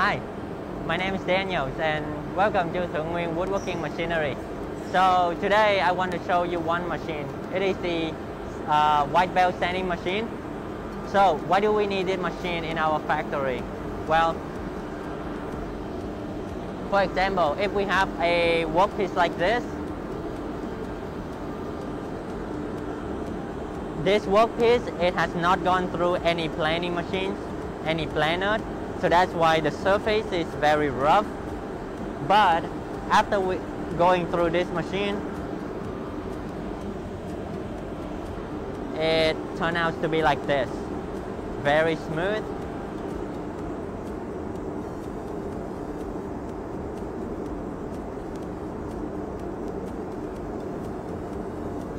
Hi, my name is Daniel and welcome to Thuong Nguyen Woodworking Machinery. So today I want to show you one machine. It is the white belt sanding machine. So why do we need this machine in our factory? Well, for example, if we have a workpiece like this workpiece, it has not gone through any planing machines, any planer. So that's why the surface is very rough. But after going through this machine, it turns out to be like this, very smooth.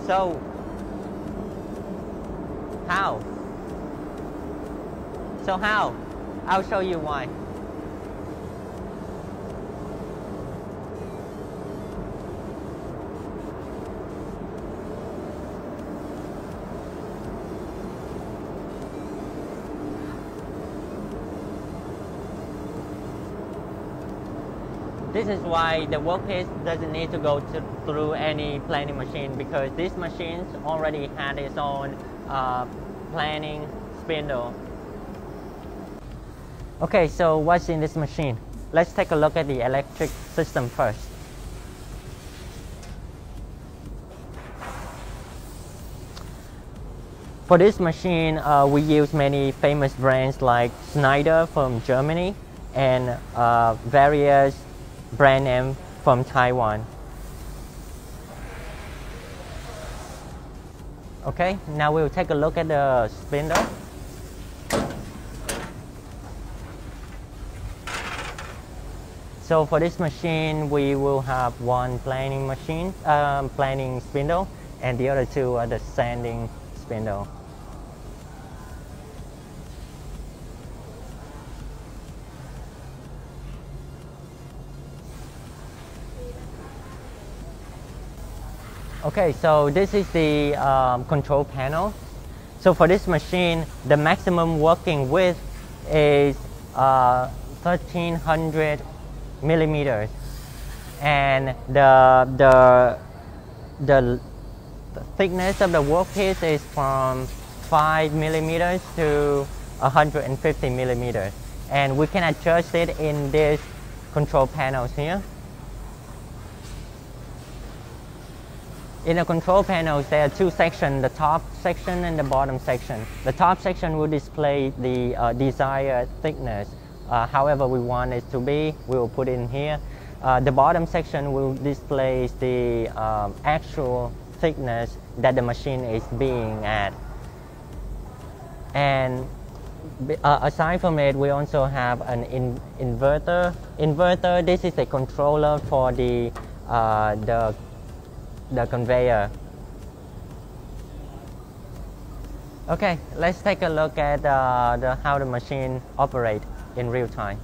So how? I'll show you why. This is why the workpiece doesn't need to go through any planing machine, because this machine already had its own planing spindle. Okay, so what's in this machine? Let's take a look at the electric system first. For this machine, we use many famous brands like Schneider from Germany and various brand names from Taiwan. Okay, now we'll take a look at the spindle. So for this machine, we will have one planing machine, planing spindle, and the other two are the sanding spindle. Okay, so this is the control panel. So for this machine, the maximum working width is 1300 millimeters, and the thickness of the workpiece is from 5 millimeters to 150 millimeters, and we can adjust it in these control panels here. In the control panels, there are two sections, the top section and the bottom section. The top section will display the desired thickness. However we want it to be, we will put in here. The bottom section will display the actual thickness that the machine is being at. And aside from it, we also have an inverter. This is a controller for the conveyor. Okay, let's take a look at how the machine operates in real time.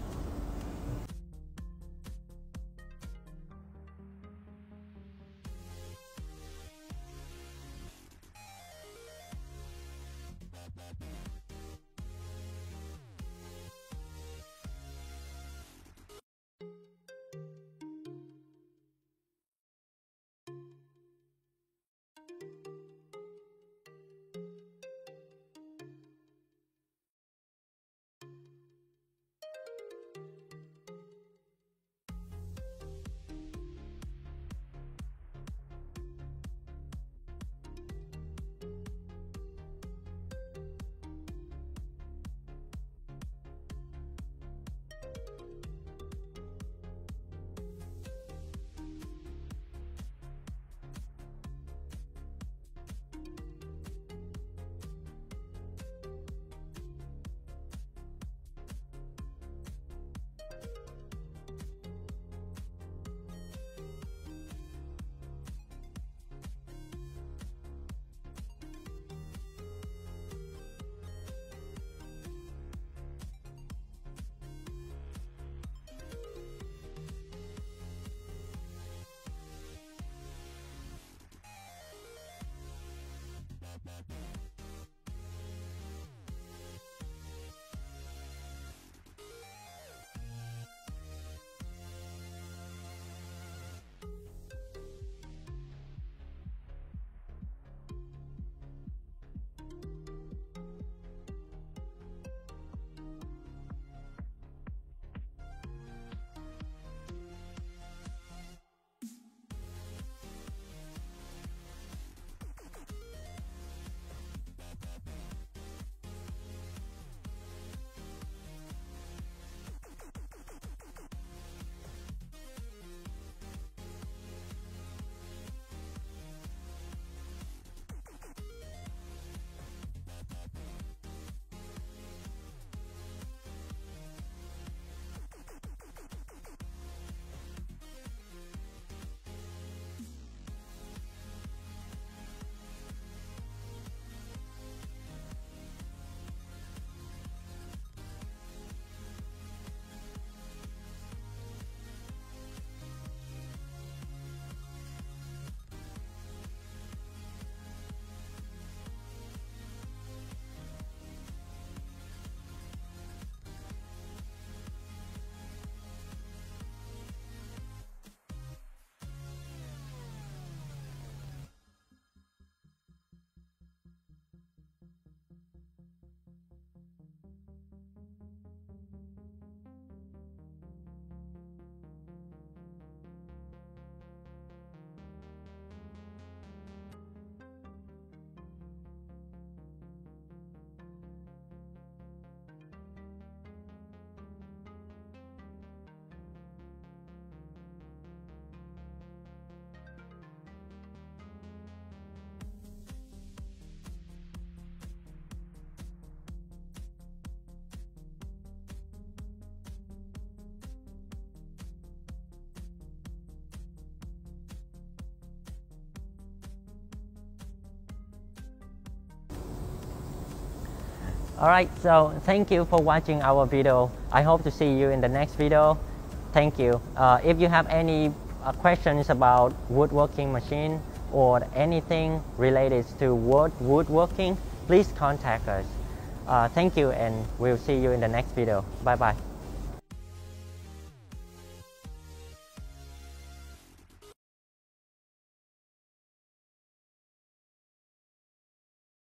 Alright, so thank you for watching our video. I hope to see you in the next video. Thank you. If you have any questions about woodworking machine or anything related to woodworking, please contact us. Thank you, and we'll see you in the next video. Bye bye.